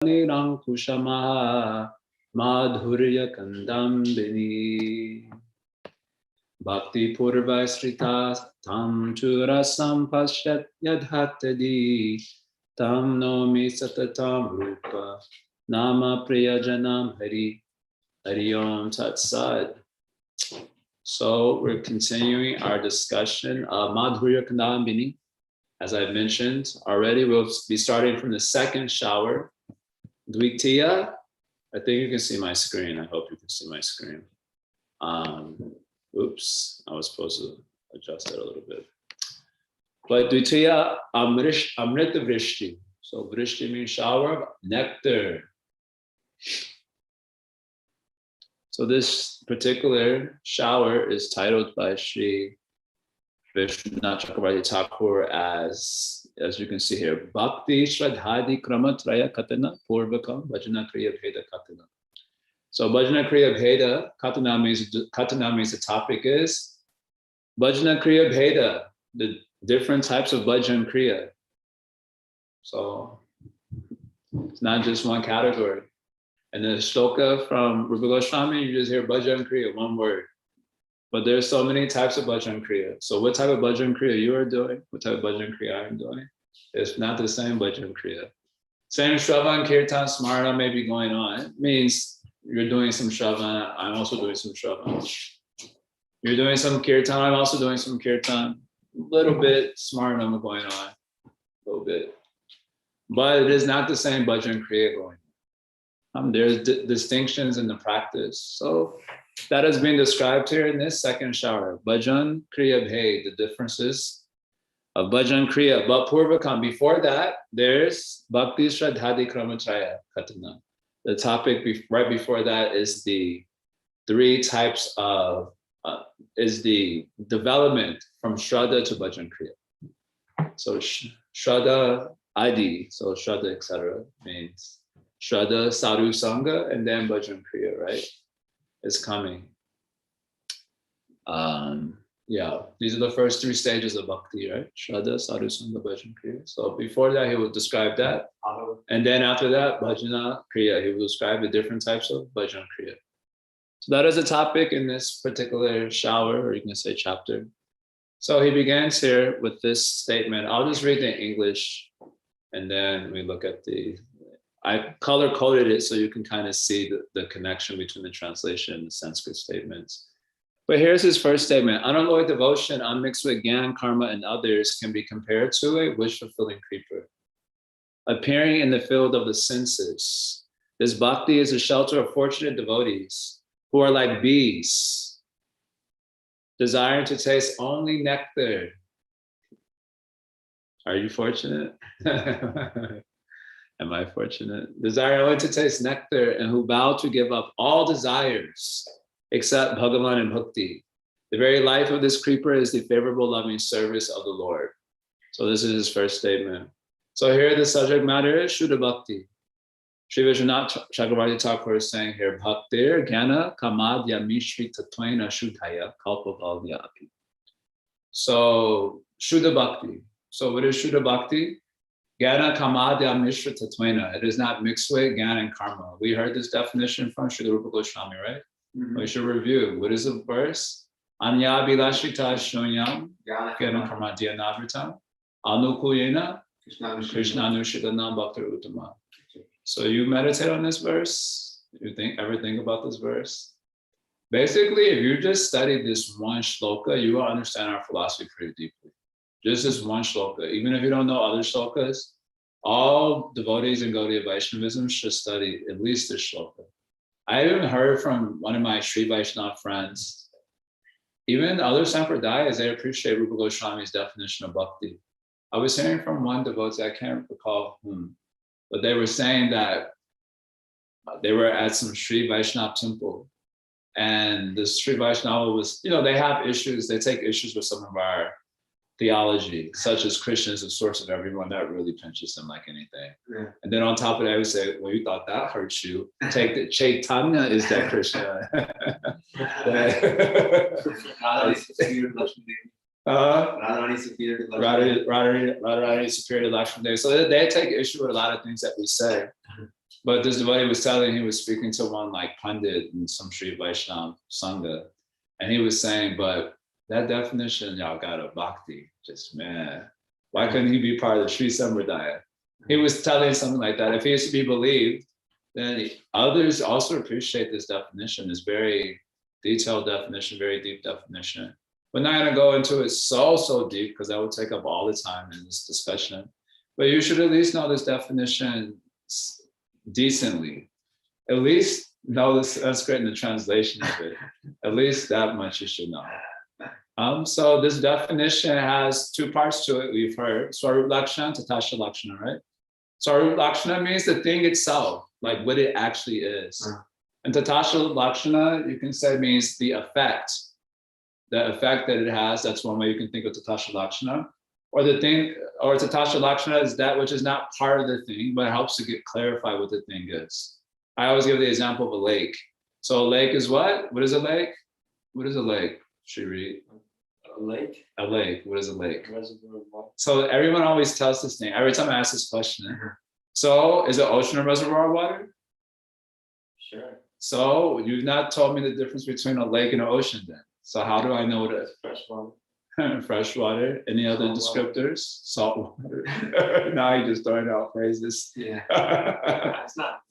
Nirankushamaha Madhurya Kadambini Bhakti Purva Srita Tam Churasam Pashat Yadhatadi Tam Nomi Satatam Rupa Nama Priyajanam Hari Hari Om Tat Sat. So we're continuing our discussion of Madhurya Kadambini. As I mentioned already, we'll be starting from the second shower. Dvitiya, I think you can see my screen. I hope you can see my screen. Oops, I was supposed to adjust it a little bit. But Dvitiya Amrita Vrishti. So Vrishti means shower, nectar. So this particular shower is titled by Sri Vishwanath Chakravarti Thakur as you can see here, Bhakti Shraddhadi Kramatraya Katana Purvakam Bhajana Kriya Bheda Katana. So Bhajana Kriya Bheda Katana means the topic is Bhajana Kriya Bheda, the different types of Bhajan Kriya. So it's not just one category. And the shloka from Rupa Goswami, you just hear Bhajan Kriya, one word. But there's so many types of Bhajan Kriya. So what type of Bhajan Kriya you are doing, what type of Bhajan Kriya I am doing, it's not the same Bhajan Kriya. Same Shravan, Kirtan, Smarna may be going on. It means you're doing some Shravan, I'm also doing some Shravan. You're doing some Kirtan, I'm also doing some Kirtan. A little bit Smarna going on, a little bit. But it is not the same Bhajan Kriya going on. There's distinctions in the practice. So that has been described here in this second shower. Bhajan Kriya Bhed, the differences of Bhajan Kriya. But Purvakam, before that, there's Bhakti Shraddhadi Kramatraya Katana. The topic right before that is the three types of, is the development from Shraddha to Bhajan Kriya. So Shraddha Adi, so Shraddha, etc. means Shraddha, Sadhu Sangha, and then Bhajan Kriya, right? Is coming. Yeah, these are the first three stages of bhakti, right? Shraddha, Sadhu, Sangha, Bhajan Kriya. So before that, he will describe that. And then after that, Bhajana Kriya, he will describe the different types of Bhajan Kriya. So that is a topic in this particular shower, or you can say chapter. So he begins here with this statement. I'll just read it in English, and then we look at I color coded it so you can kind of see the connection between the translation and the Sanskrit statements. But here's his first statement. Unalloyed devotion unmixed with Gyan, Karma, and others can be compared to a wish-fulfilling creeper, appearing in the field of the senses. This bhakti is a shelter of fortunate devotees who are like bees, desiring to taste only nectar. Are you fortunate? Am I fortunate? Desire only to taste nectar and who vow to give up all desires except Bhagavan and Bhakti. The very life of this creeper is the favorable loving service of the Lord. So this is his first statement. So here the subject matter is Shuddha Bhakti. Sri Vishwanath Chakravarti Thakur is saying here, Bhaktir Jnana Kamadya Mishri Tatvaina Shuddhaya Kalpavalya Api. So Shuddha Bhakti. So what is Shuddha Bhakti? Jnana Kamadya Mishra Tatvaina. It is not mixed with Jnana and Karma. We heard this definition from Srila Rupa Goswami, right? Mm-hmm. We should review. What is the verse? Anya Bilashita Shonyam Jnana Kamadya Navritam Anukuyena Krishna Anushidana Bhaktir Uttama. So you meditate on this verse? You ever think about this verse? Basically, if you just study this one shloka, you will understand our philosophy pretty deeply. Just this one shloka. Even if you don't know other shlokas, all devotees in Gaudiya Vaishnavism should study at least this shloka. I even heard from one of my Sri Vaishnava friends, even other Sampradayas, they appreciate Rupa Goswami's definition of bhakti. I was hearing from one devotee, I can't recall whom, but they were saying that they were at some Sri Vaishnava temple, and the Sri Vaishnava was, they have issues, they take issues with some of our theology, such as Krishna is the source of everyone. That really pinches them like anything. Yeah. And then on top of that, I would say, well, you thought that hurts you. Take the Chaitanya is that Krishna. Radharani superior to Lakshmi Devi. So they take issue with a lot of things that we say. But this devotee was telling, he was speaking to one like Pandit in some Sri Vaishnava Sangha. And he was saying, but that definition, y'all got a bhakti. Just, man, why couldn't he be part of the Sri Sampradaya? He was telling something like that. If he is to be believed, then others also appreciate this definition, this very detailed definition, very deep definition. We're not going to go into it so deep because that would take up all the time in this discussion. But you should at least know this definition decently. At least know the Sanskrit and the translation of it. At least that much you should know. So this definition has two parts to it. We've heard Swarup Lakshana, Tatasha Lakshana, right? Swarup Lakshana means the thing itself, like what it actually is. And Tatasha Lakshana, you can say, means the effect that it has. That's one way you can think of Tatasha Lakshana. Or the thing, or Tatasha Lakshana is that which is not part of the thing, but it helps to clarify what the thing is. I always give the example of a lake. So a lake is what? What is a lake? What is a lake? Should we read? A lake? A lake. What is a lake? Reservoir of water. So everyone always tells this thing. Every time I ask this question. So is an ocean a reservoir of water? Sure. So you've not told me the difference between a lake and an ocean then. So how do I know that? Fresh water. Fresh water. Any other descriptors? Salt water. Now you're just throwing out phrases. Yeah. It's not.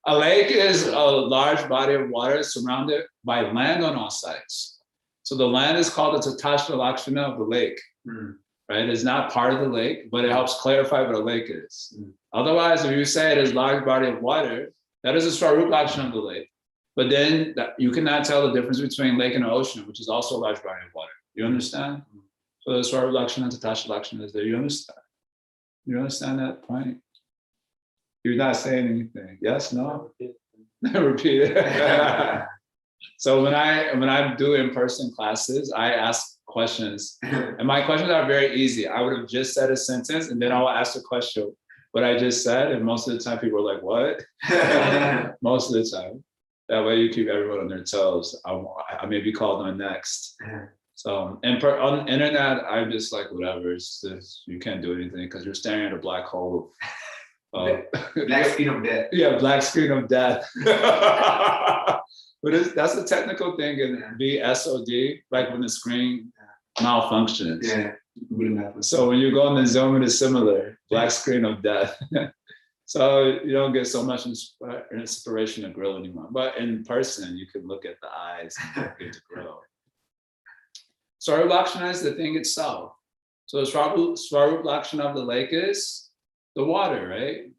A lake is a large body of water surrounded by land on all sides. So the land is called the Tatasha Lakshana of the lake. Right? It's not part of the lake, but it helps clarify what a lake is. Otherwise, if you say it is large body of water, that is a Swarup Lakshana of the lake. But then you cannot tell the difference between lake and ocean, which is also a large body of water. You understand? So the Swarup Lakshana and Tatasha Lakshana is there. You understand? You understand that point? You're not saying anything. Yes, no? Repeat it. So when I do in-person classes, I ask questions. And my questions are very easy. I would have just said a sentence and then I will ask a question. What I just said, and most of the time people are like, what? Most of the time. That way you keep everyone on their toes. I may be called on next. So on the internet, I'm just like, whatever. It's just, you can't do anything because you're staring at a black hole. Black screen of death. Yeah, black screen of death. But that's a technical thing in VSOD, like when the screen malfunctions. Yeah. So when you go on the Zoom, it is similar, black screen of death. So you don't get so much inspiration to grow anymore. But in person, you can look at the eyes and get to grow. Swarup Lakshana is the thing itself. So the Swarup Lakshana of the lake is the water, right?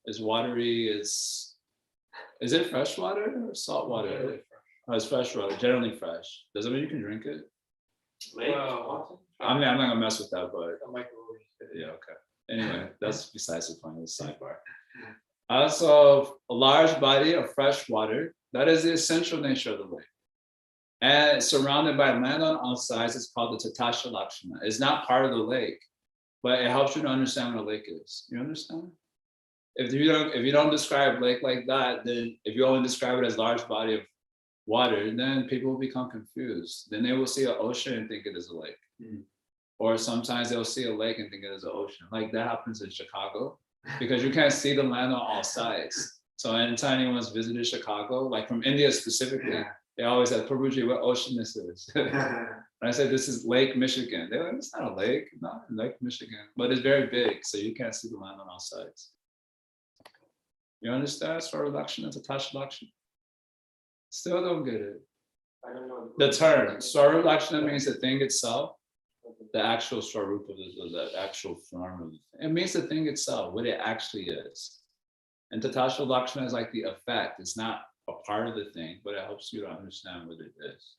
It's watery, is it fresh water or salt water? Oh, it's fresh water, generally fresh. Does it mean you can drink it? Lake? I'm not gonna mess with that, but yeah, okay. Anyway, that's besides the point of the sidebar. Also, a large body of fresh water, that is the essential nature of the lake. And surrounded by land on all sides, it's called the Tatasha Lakshana. It's not part of the lake, but it helps you to understand what a lake is. You understand? If you don't describe lake like that, then if you only describe it as large body of water, then people will become confused. Then they will see an ocean and think it is a lake. Or sometimes they'll see a lake and think it is an ocean. Like that happens in Chicago because you can't see the land on all sides. So anytime anyone's visited Chicago, like from India specifically, they always say, Prabhuji, what ocean this is? And I said, this is Lake Michigan. They're like, it's not a lake, not Lake Michigan, but it's very big. So you can't see the land on all sides. You understand? Swarup Lakshana, Tatasha Lakshana. Still don't get it. I don't know. The term, Swarup Lakshana means the thing itself. The actual Swarup of the actual form of it. It means the thing itself, what it actually is. And Tatasha Lakshana is like the effect. It's not a part of the thing, but it helps you to understand what it is.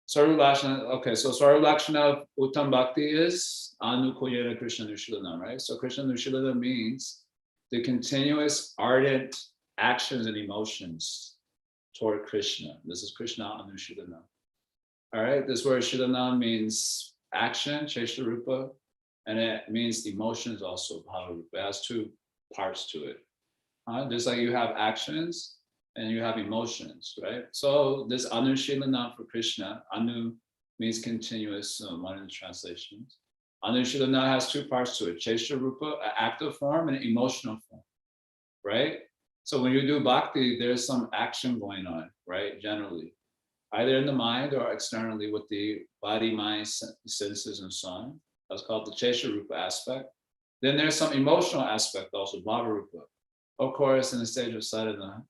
Swarup Lakshana, okay, so Swarup Lakshana of Uttam Bhakti is Anukoyena Krishna Nushilana, right? So Krishna Nushilana means the continuous ardent actions and emotions toward Krishna. This is Krishna Anushilana. All right, this word Shilana means action, Cheshta Rupa, and it means emotions also, Bhava Rupa. It has two parts to it. Just like you have actions and you have emotions, right? So this Anushilana for Krishna, Anu means continuous, one of the translations. Anushilana has two parts to it, Cheshta Rupa, an active form, and an emotional form. right? So when you do bhakti, there's some action going on, right? Generally, either in the mind or externally with the body, mind, senses, and so on. That's called the Chesha-rupa aspect. Then there's some emotional aspect also, Bhava-rupa. Of course, in the stage of sadhana,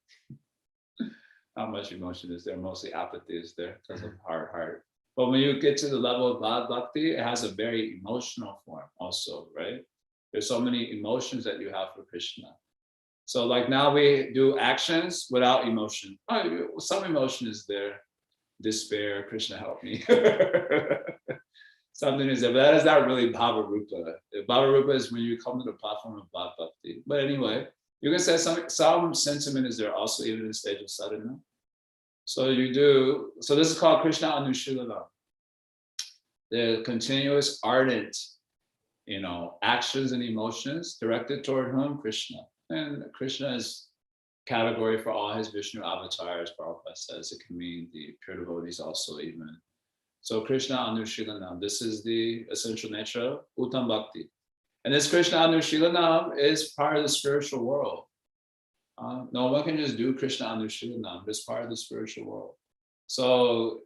not much emotion is there, mostly apathy is there because of hard heart. But when you get to the level of Bhavad Bhakti, it has a very emotional form also, right? There's so many emotions that you have for Krishna. So like now we do actions without emotion. Oh, some emotion is there, despair, Krishna help me. Something is there, but that is not really Bhava Rupa. Bhava Rupa is when you come to the platform of Bhavad Bhakti. But anyway, you can say some sentiment is there also even in the stage of sadhana. So you do, so this is called Krishna Anushilana. The continuous ardent, actions and emotions directed toward whom? Krishna. And Krishna is category for all his Vishnu avatars, Prabhupada says. It can mean the pure devotees also even. So Krishna Anushilana, this is the essential nature of Uttam Bhakti. And this Krishna Anushilana is part of the spiritual world. No one can just do Krishna Anushilana, it's part of the spiritual world. So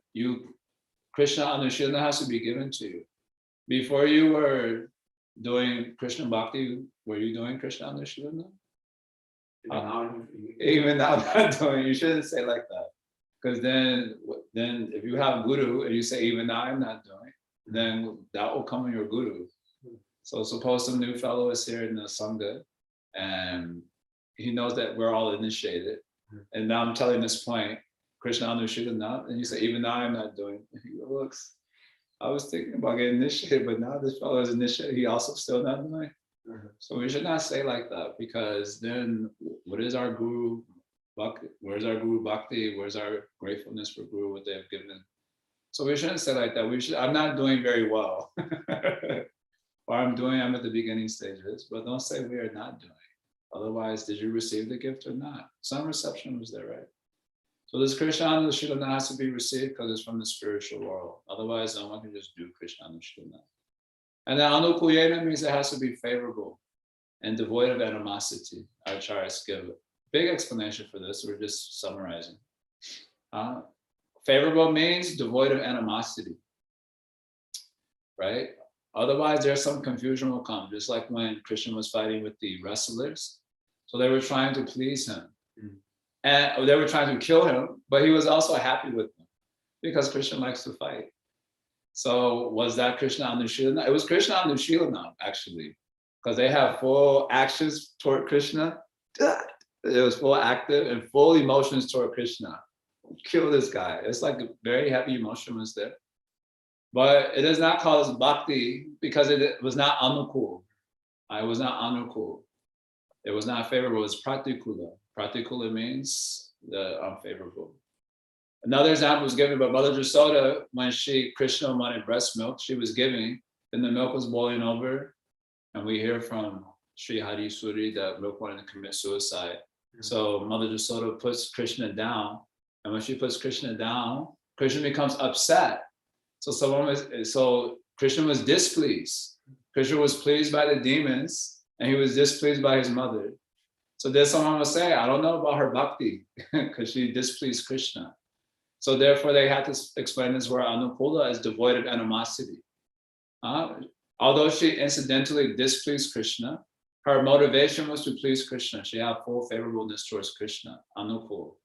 Krishna Anushilana has to be given to you. Before you were doing Krishna Bhakti, were you doing Krishna Anushilana? Even now not doing, you shouldn't say like that. Because then if you have guru and you say, even now I'm not doing, then that will come in your guru. So suppose some new fellow is here in the Sangha and he knows that we're all initiated. And now I'm telling this point, Krishna Anushilana, and you say, even now I'm not doing. And he looks, I was thinking about getting initiated, but now this fellow is initiated, he also still not doing. So we should not say like that, because then what is our guru bhakti? Where's our guru bhakti? Where's our gratefulness for guru, what they have given? So we shouldn't say like that. I'm not doing very well. Or I'm at the beginning stages, but don't say we are not doing. Otherwise, did you receive the gift or not? Some reception was there, right? So this Krishna Anushilana has to be received because it's from the spiritual world. Otherwise, no one can just do Krishna Anushilana. And then Anukuyena means it has to be favorable and devoid of animosity. Our acharyas give a big explanation for this. We're just summarizing. Favorable means devoid of animosity, right? Otherwise, there's some confusion will come, just like when Krishna was fighting with the wrestlers. So they were trying to please him. And they were trying to kill him, but he was also happy with them because Krishna likes to fight. So was that Krishna Anushilana? It was Krishna Anushilana, actually, because they have full actions toward Krishna. It was full active and full emotions toward Krishna. Kill this guy. It's like a very heavy emotion was there. But it is not called as bhakti because it was not anukul. It was not anukul. It was not favorable. It was pratikula. Pratikula means the unfavorable. Another example was given by Mother Jasoda when Krishna wanted breast milk, she was giving, and the milk was boiling over. And we hear from Sri Hari Suri that milk wanted to commit suicide. So Mother Jasoda puts Krishna down. And when she puts Krishna down, Krishna becomes upset. So Krishna was displeased. Krishna was pleased by the demons and he was displeased by his mother. So then someone will say, I don't know about her bhakti because she displeased Krishna. So therefore they had to explain this word anukula as devoid of animosity. Although she incidentally displeased Krishna, her motivation was to please Krishna. She had full favorableness towards Krishna, anukul.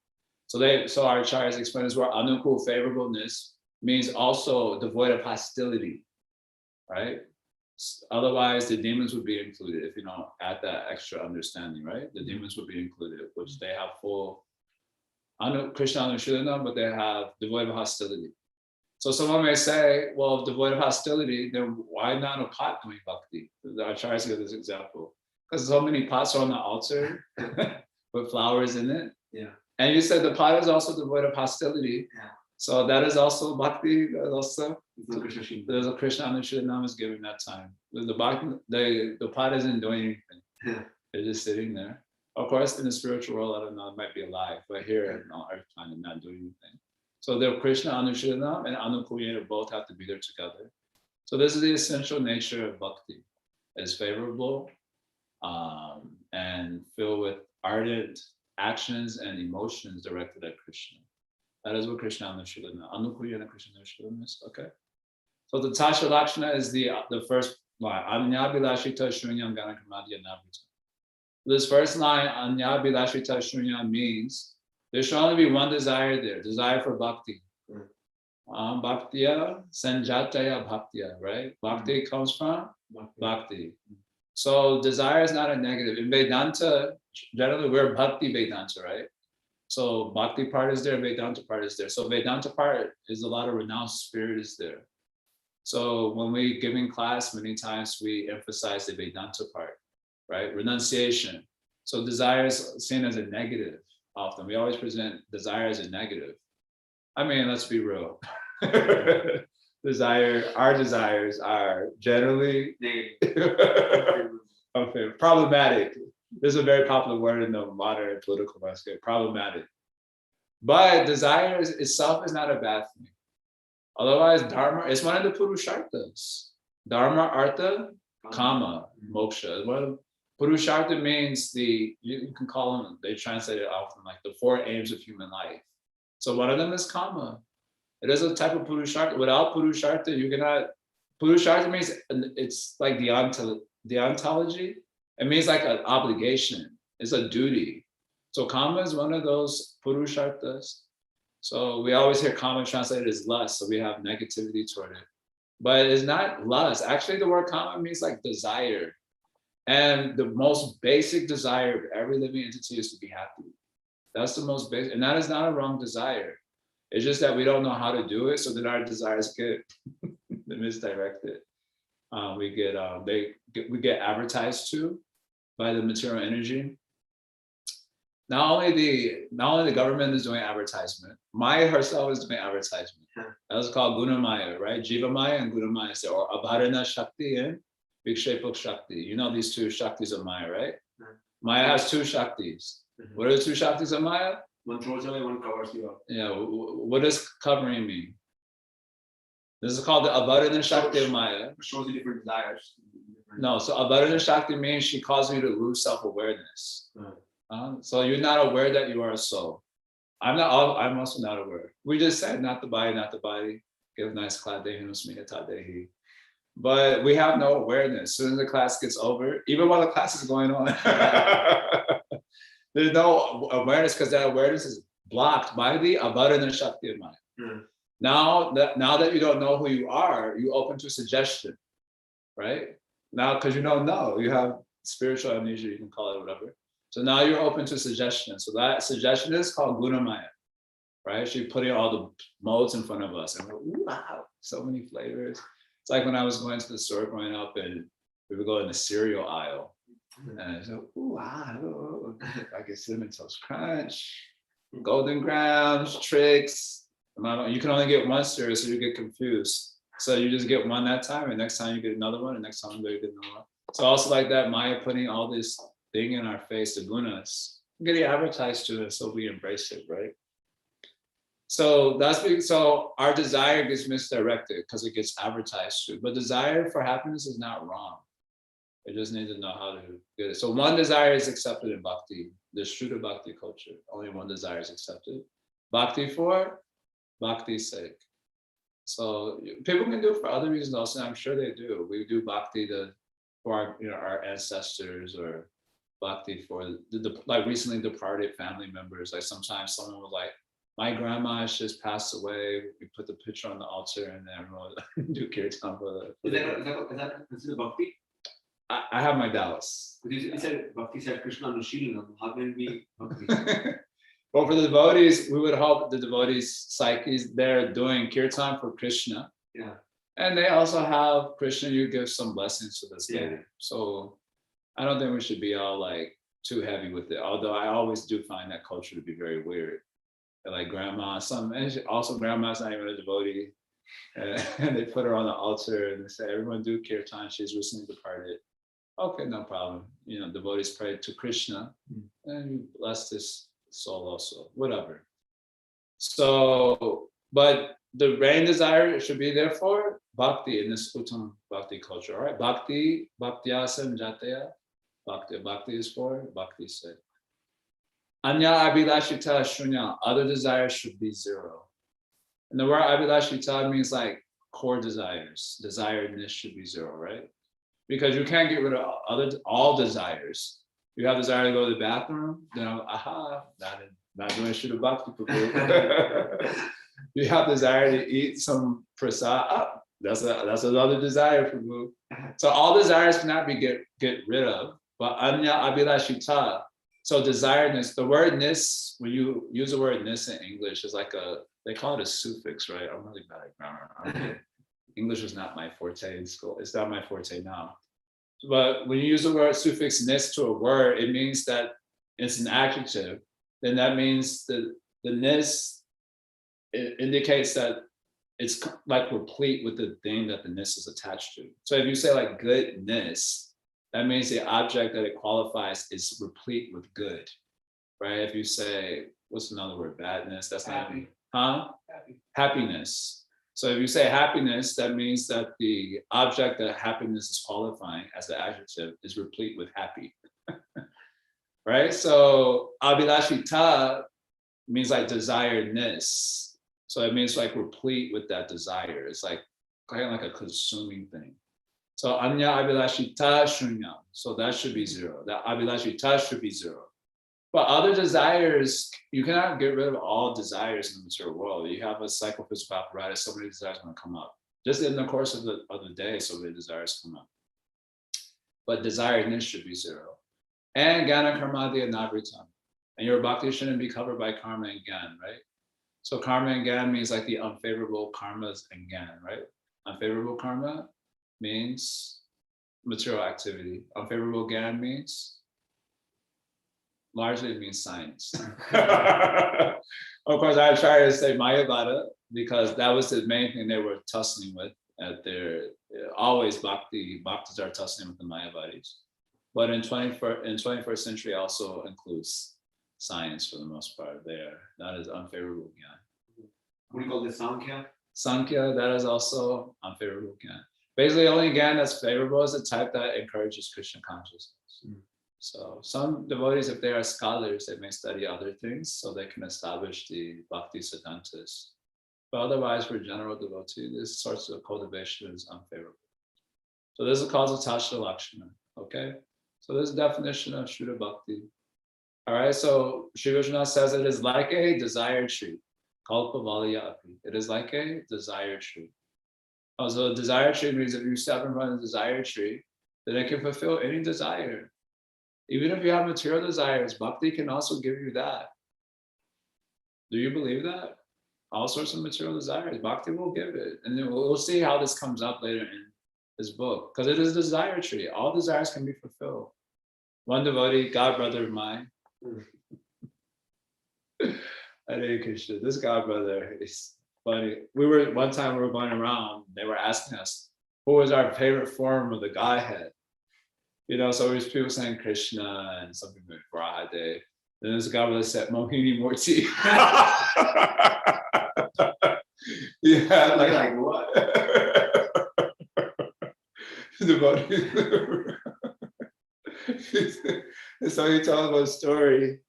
So our acharyas explain this word anukul, favorableness, means also devoid of hostility, right? Otherwise, the demons would be included if you don't add that extra understanding, right? The demons would be included, which they have full Krishna Anushilana, but they have devoid of hostility. So someone may say, well, devoid of hostility, then why not a pot doing bhakti? The acharyas give this example. Because so many pots are on the altar with flowers in it. Yeah. And you said the pot is also devoid of hostility. Yeah. So that is also bhakti. That is also There's a Krishna Anushilana is given that time. The pot isn't doing anything. Yeah. They're just sitting there. Of course, in the spiritual world, I don't know, it might be alive, but here on earth planet, not doing anything. So the Krishna Anushilana and Anukuyena both have to be there together. So this is the essential nature of bhakti. It's favorable and filled with ardent actions and emotions directed at Krishna. That is what Krishna Anushilana. Anukuyana Krishna Anushilana is. Okay. So the Tasha Lakshana is the first line. Anyabilashita Shunyam Ganakramadya Navrita. This first line, Anyabilashita Shunyam, means there should only be one desire there, desire for bhakti. Bhaktiya Sanjataya Bhaktiya, right? Bhakti comes from bhakti. So desire is not a negative. In Vedanta, generally we're bhakti Vedanta, right? So bhakti part is there, Vedanta part is there. So Vedanta part is a lot of renounced spirit is there. So when we give in class, many times we emphasize the Vedanta part, right? Renunciation. So desire is seen as a negative often. We always present desire as a negative. I mean, let's be real. Our desires are generally problematic. This is a very popular word in the modern political landscape, problematic. But desire itself is not a bad thing. Otherwise, dharma is one of the purusharthas. Dharma, artha, kama, moksha. Purushartha means you can call them, they translate it often like the 4 aims of human life. So one of them is kama. It is a type of purushartha. Without purushartha, you cannot. Purushartha means it's like the ontology. It means like an obligation. It's a duty. So kama is one of those purusharthas. So we always hear kama translated as lust. So we have negativity toward it. But it's not lust. Actually, the word kama means like desire. And the most basic desire of every living entity is to be happy. That's the most basic. And that is not a wrong desire. It's just that we don't know how to do it. So then our desires get misdirected. We get advertised to by the material energy. Not only the government is doing advertisement, Maya herself is doing advertisement. That was called Guna Maya, right? Jiva Maya and Guna Maya, or Abharana Shakti and Vikshepak Shakti. You know these 2 Shaktis of Maya, right? Maya has 2 Shaktis. What are the 2 Shaktis of Maya? One throws away, one covers you up. Yeah, what does covering mean? This is called the Abharana Shakti of Maya. Shows you different desires. No, so Abharana Shakti means she causes you to lose self-awareness. So you're not aware that you are a soul. I'm also not aware. We just said not the body, not the body. Give nice clap. But we have no awareness. As soon as the class gets over, even while the class is going on, there's no awareness because that awareness is blocked by the Abharana Shakti of Maya. Now that you don't know who you are, you open to suggestion, right? Now, because you don't know, you have spiritual amnesia, you can call it whatever. So now you're open to suggestion. So that suggestion is called Guna Maya, right? She's putting all the modes in front of us and we're, wow, so many flavors. It's like when I was going to the store growing up and we would go in the cereal aisle and I said, ooh, wow, I get Cinnamon Toast Crunch, Golden Grams, Tricks. You can only get one cereal, so you get confused. So you just get one that time and next time you get another one and next time you get another one. So also like that, Maya putting all this thing in our face, the gunas, getting advertised to us, so we embrace it, right? So so our desire gets misdirected because it gets advertised to. But desire for happiness is not wrong. We just need to know how to get it. So one desire is accepted in bhakti, the Shuddha bhakti culture. Only one desire is accepted. Bhakti for bhakti's sake. So people can do it for other reasons also. I'm sure they do. We do bhakti for our ancestors, or bhakti for the like recently departed family members. Like sometimes someone was like, my grandma just passed away. We put the picture on the altar and then everyone do kirtan for the. Is that considered bhakti? I have my doubts. You said bhakti said Krishna Anushilana. How can we bhakti? Well, for the devotees, we would hope the devotees' psyches, they're doing kirtan for Krishna. Yeah. And they also have Krishna, you give some blessings to this lady. Yeah. So I don't think we should be all like too heavy with it. Although I always do find that culture to be very weird. Like grandma, grandma's not even a devotee. And they put her on the altar and they say, everyone do kirtan, she's recently departed. Okay, no problem. Devotees pray to Krishna and you bless this soul also, whatever. So, but the main desire should be there for bhakti in this Uttam bhakti culture, all right? Bhakti, bhaktyasam jataya, bhakti is for bhakti's sake. Anya abhilashita shunya, other desires should be zero. And the word abhilashita means like core desires. Desiredness should be zero, right? Because you can't get rid of all desires. You have desire to go to the bathroom, then not doing Shuddha Bhakti Prabhu. You have desire to eat some prasad. That's another desire, Prabhu. So all desires cannot be get rid of. But anya abhilashita. So desiredness, the word nis, when you use the word nis in English, is like they call it a suffix, right? I'm really bad at grammar. English was not my forte in school. It's not my forte now. But when you use the word suffix nis to a word, it means that it's an adjective. Then that means the nis, it indicates that it's like replete with the thing that the nis is attached to. So if you say like goodness, that means the object that it qualifies is replete with good, right? If you say, what's another word? Badness, that's Happy. Not, Happy. Happiness. So if you say happiness, that means that the object that happiness is qualifying as the adjective is replete with happy, right? So abhilashita means like desiredness. So it means like replete with that desire. It's like kind of like a consuming thing. So anya abhilashita shunya. So that should be zero. That abhilashita should be zero. But other desires, you cannot get rid of all desires in the material world. You have a psychophysical apparatus, so many desires are going to come up. Just in the course of the day, so many desires come up. But desiredness should be zero. And jnana karmadya navritam. And your bhakti shouldn't be covered by karma and gyan, right? So karma and gyan means like the unfavorable karmas and gyan, right? Unfavorable karma means material activity. Unfavorable gyan means largely it means science. Of course, I try to say Mayavada because that was the main thing they were tussling with at their, always bhaktis are tussling with the Mayavadis. But in 21st century also includes science for the most part there. That is unfavorable gyan. What do you call this? Sankhya? Sankhya, that is also unfavorable gyan. Basically, only gyan that's favorable is the type that encourages Krishna consciousness. So some devotees, if they are scholars, they may study other things so they can establish the bhakti siddhantas. But otherwise, for general devotee, this sorts of cultivation is unfavorable. So this is called Tasha Lakshana, okay? So this is the definition of Shuddha Bhakti. All right, so Shri Vishnu says it is like a desired tree, Kalpa Valaya Api. It is like a desired tree. Oh, so a desired tree means if you step in front of a desired tree, then it can fulfill any desire. Even if you have material desires, bhakti can also give you that. Do you believe that? All sorts of material desires, bhakti will give it. And then we'll see how this comes up later in this book. Because it is a desire tree. All desires can be fulfilled. One devotee, god brother of mine, Hare Krishna, this god brother is funny. One time we were going around, they were asking us, who was our favorite form of the Godhead? You know, so there's people saying Krishna and some people Radhe. Then this guy that said Mohini Murti. Yeah, like what? So he told us a story.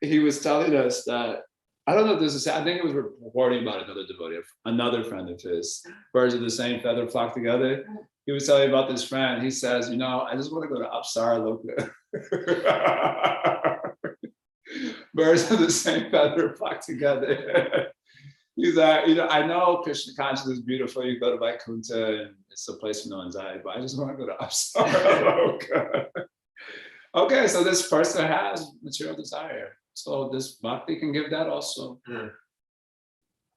He was telling us that, I don't know if this is, I think it was reporting about another devotee, another friend of his. Birds of the same feather flock together. He was telling about this friend. He says, you know, I just want to go to Apsara Loka. Birds of the same feather flock together. He's like, you know, I know Krishna consciousness is beautiful. You go to Vaikuntha and it's a place of no anxiety, but I just want to go to Apsara Loka. Okay, so this person has material desire. So this bhakti can give that also.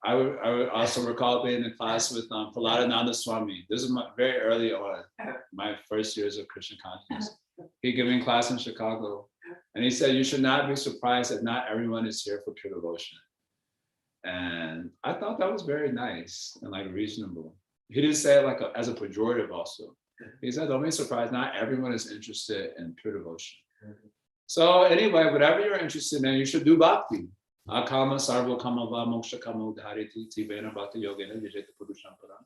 I would also recall being in class with Paladananda Swami. This is very early on, my first years of Krishna consciousness. He gave me a class in Chicago. And he said, you should not be surprised that not everyone is here for pure devotion. And I thought that was very nice and like reasonable. He didn't say it like as a pejorative also. He said, don't be surprised, not everyone is interested in pure devotion. So anyway, whatever you're interested in, you should do bhakti. Akama sarvo kamava moksha kamo dhariti tivena bhakti yogena vijeta purusham param.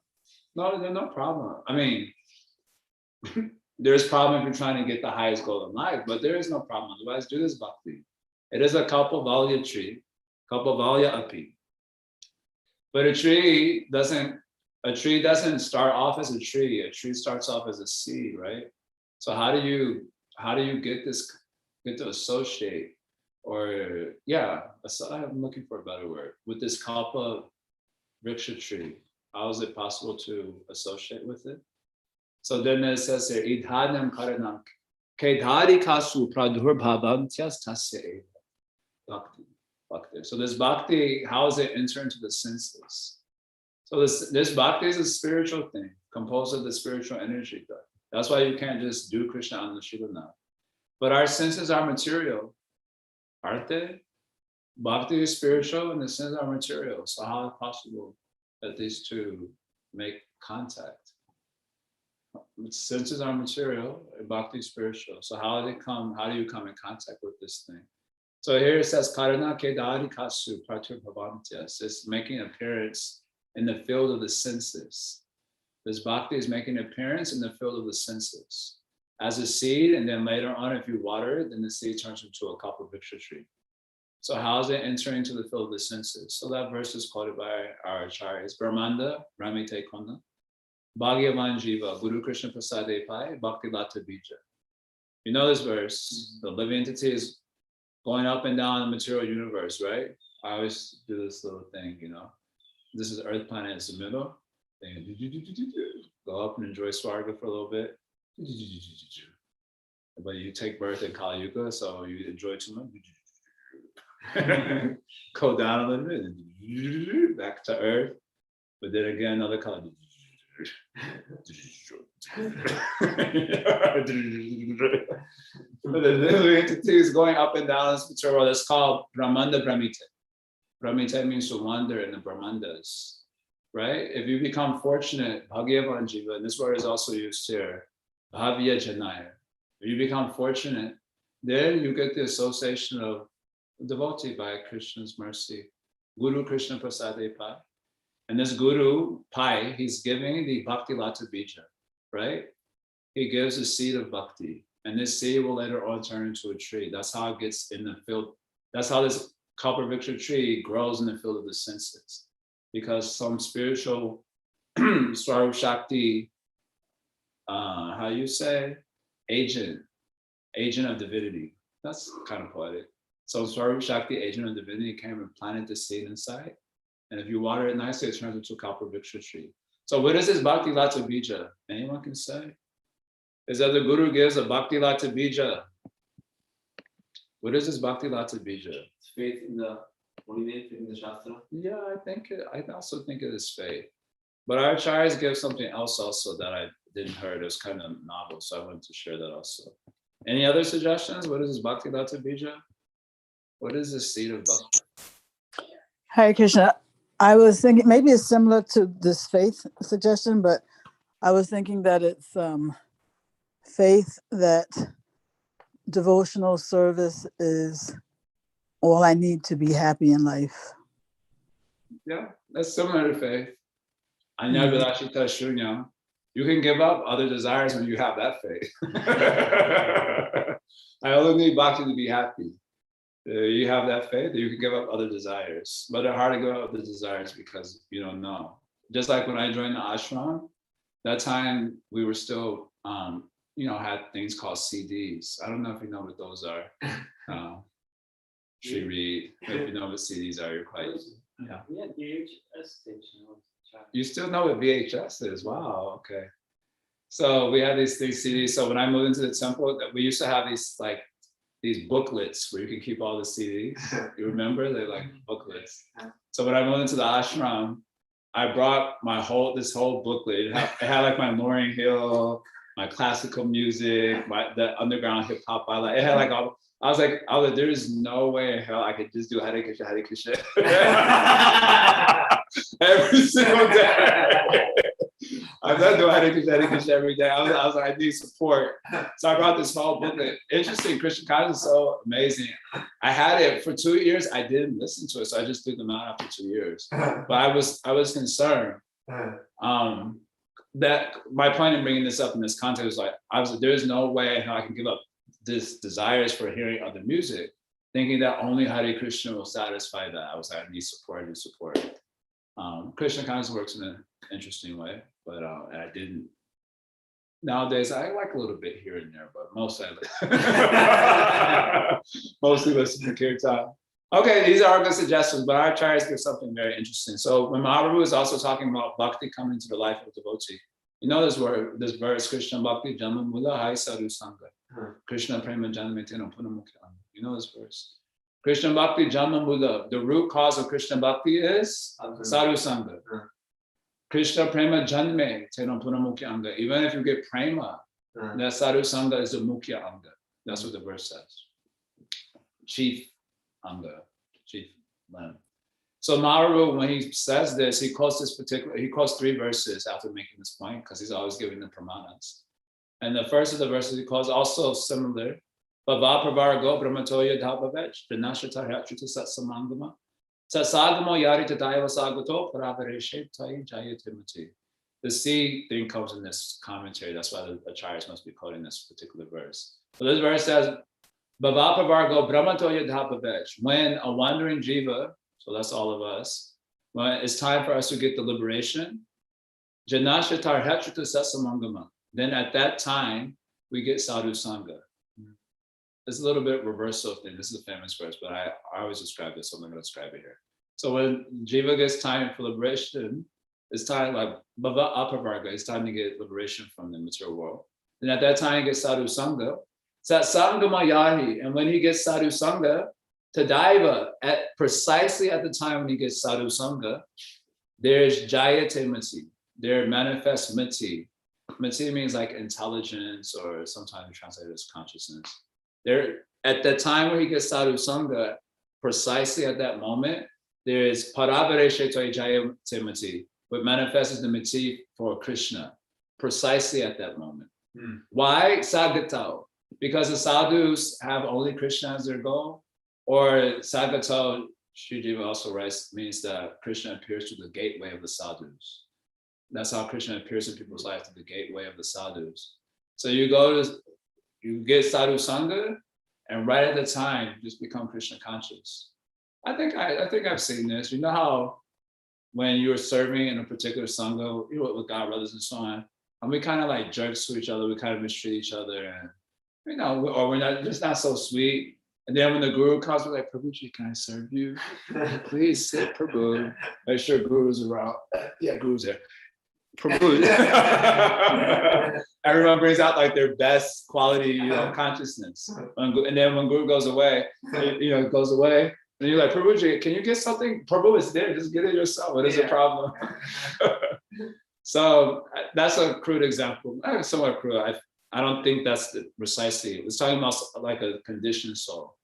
No, there's no problem. I mean, there's problem if you're trying to get the highest goal in life, but there is no problem. Otherwise, do this bhakti. It is a Kalpavalya tree, Kalpavalya api. But a tree doesn't start off as a tree. A tree starts off as a seed, right? So how do you get to associate, or I'm looking for a better word, with this Kalpa Vriksha tree? How is it possible to associate with it? So then it says here, idhanam karanam kedhari kasu pradhurbhavantyas tasya bhakti. So this bhakti, how does it enter into the senses? So this bhakti is a spiritual thing, composed of the spiritual energy. That's why you can't just do Krishna Anushilanam. But our senses are material, aren't they? Bhakti is spiritual and the senses are material. So how is it possible that these two make contact? Senses are material, bhakti is spiritual. So how do you come in contact with this thing? So here it says, Karana Kedari Kasu Pratur Bhavantyas. It's making an appearance in the field of the senses. This bhakti is making an appearance in the field of the senses as a seed, and then later on, if you water it, then the seed turns into a Kalpavriksha tree. So how is it entering into the field of the senses? So that verse is quoted by our acharyas. Brahmanda, Ramite Kona, Bhagavan Jiva, Guru Krishna Prasade Pai, Bhakti Lata Bija. You know this verse, the living entity is going up and down the material universe, right? I always do this little thing, This is Earth planet, it's the middle. Then go up and enjoy Swarga for a little bit. But you take birth in Kali Yuga, so you enjoy too much. Go down a little bit, back to Earth. But then again, another Kali. The living entity is going up and down this material world. It's called Brahmanda Brahmite. Brahmite means to wander in the Brahmandas, right? If you become fortunate, Bhagavan Jiva, and this word is also used here, Bhavya Janaya. If you become fortunate, then you get the association of devotee by Krishna's mercy. Guru Krishna Prasade Pai. And this Guru Pai, he's giving the Bhakti Lata Bija, right? He gives a seed of bhakti. And this seed will later on turn into a tree. That's how it gets in the field. That's how this Kalpavriksha tree grows in the field of the senses. Because some spiritual Swarup Shakti, how you say, agent of divinity. That's kind of poetic. So Swarup Shakti, agent of divinity, came and planted the seed inside. And if you water it nicely, it turns into a Kalpavriksha tree. So what is this Bhakti Lata Bija? Anyone can say? Is that the Guru gives a Bhakti Lata Bija. What is this Bhakti Lata Bija? Faith in the Shastra. Yeah, I also think it is faith. But our acharyas give something else also that I didn't hear. It was kind of novel, so I wanted to share that also. Any other suggestions? What is this Bhakti Lata Bija? What is the seed of Bhakti? Hare Krishna. I was thinking maybe it's similar to this faith suggestion, but I was thinking that it's faith that devotional service is all I need to be happy in life. Yeah, that's similar to faith. Anyabhilashita Shunya. You can give up other desires when you have that faith. I only need bhakti to be happy. You have that faith, you can give up other desires. But it's hard to give up other desires because you don't know. Just like when I joined the ashram, that time we were still, had things called CDs. I don't know if you know what those are. She read, if you know what CDs are, you're quite, yeah. Yeah, VHS station. You still know what VHS is, wow, okay. So we had these CDs. So when I moved into the temple, we used to have these booklets where you can keep all the CDs. You remember? They're like booklets. So when I moved into the ashram, I brought this whole booklet. It had like my Lauryn Hill, my classical music, the underground hip hop. It had like all. I was like, there is no way in hell I could just do Hare Krishna, Hare Krishna every single day. I'm not doing Hare Krishna every day. I was like, I need support. So I brought this whole booklet. Interesting, Krishna consciousness is so amazing. I had it for 2 years. I didn't listen to it, so I just threw them out after 2 years. But I was concerned. That my point in bringing this up in this context was like, there is no way how I can give up this desires for hearing other music. thinking that only Hare Krishna will satisfy that. I was like, I need support. Krishna consciousness works in an interesting way, but I didn't. Nowadays, I like a little bit here and there, but mostly mostly listen to Kirtan. Okay, these are good suggestions, but our acharyas give something very interesting. So when Mahaprabhu is also talking about bhakti coming into the life of a devotee, you know this verse, Krishna Bhakti Janma Mula Hai Sadhu Sangha. Krishna Prema Janma Tena Punamukha. You know this verse. Krishna Bhakti Janma Mula. The root cause of Krishna Bhakti is Sadhu Sangha. Krishna Prema Janme Tena Punamukha Anga. Even if you get Prema, that Sadhu Sangha is the Mukhya Anga. That's what the verse says. Chief Anga, chief limb. So Mahaprabhu, when he says this, he quotes 3 verses after making this point, because he's always giving the pramanas. And the first of the verses he calls also similar. Bhava Pravargo Brahmatoya Dhabavech, Pranashata Hachuta Satsamangama, Satsagamo Yari Tadaiva Sagato, Paravareshe Tai Jaya Timati. The C thing comes in this commentary. That's why the acharyas must be quoting this particular verse. So this verse says, Bhava Pravargo Brahmatoya Dhabavech, when a wandering jiva, so that's all of us, when it's time for us to get the liberation, Janashatar Hachuta Satsamangama. Then at that time, we get sadhu sangha. It's a little bit reversal thing. This is a famous verse, but I always describe this, so I'm not going to describe it here. So when jiva gets time for liberation, it's time like bhava apravarga, it's time to get liberation from the material world. Then at that time, he gets sadhu sangha. Satsangama yahi, and when he gets sadhu sangha, tadaiva, precisely at the time when he gets sadhu sangha, there's jaya temati, there manifests mati. Mati means like intelligence, or sometimes we translate it as consciousness. There, at the time where he gets sadhu sangha, precisely at that moment, there is paravareshe jaya temati, what manifests the mati for Krishna, precisely at that moment. Why sagatao? Because the sadhus have only Krishna as their goal, or sagatao, Sri Jiva also writes, means that Krishna appears to the gateway of the sadhus. That's how Krishna appears in people's life, to the gateway of the sadhus. So you get sadhu sangha, and right at the time, you just become Krishna conscious. I think I've seen this. You know how when you're serving in a particular sangha, you know, with God brothers and so on, and we kind of like jerks to each other, we kind of mistreat each other, and you know, or we're not just not so sweet. And then when the guru comes, we're like, Prabhuji, can I serve you? Please sit, Prabhu. Make sure guru's around. Yeah, guru's there. Prabhu. Everyone brings out like their best quality, you know, consciousness. And then when guru goes away, you know, goes away, and you're like, Prabhuji, can you get something? Prabhu is there, just get it yourself. What is the problem? So that's a crude example. Somewhat crude. I don't think that's precisely. It's talking about like a conditioned soul.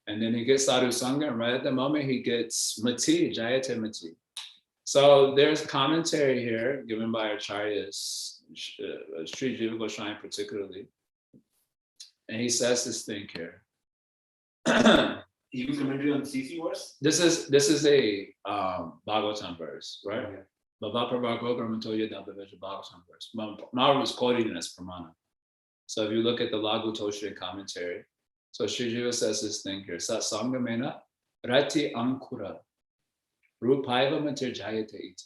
And then he gets sadhu sangha, and right at the moment he gets mati, jayate mati. So there's commentary here given by acharyas, Sri Jiva Goswami particularly, and he says this thing here. Even commentary on the CC verse? This is a Bhagavatam verse, right? Bhagavatam verse. Mahaprabhu is quoting it as pramana. So if you look at the Laghu Toshri commentary, so Sri Jiva says this thing here: Satsangamena rati ankura rupaiva matir jayate iti.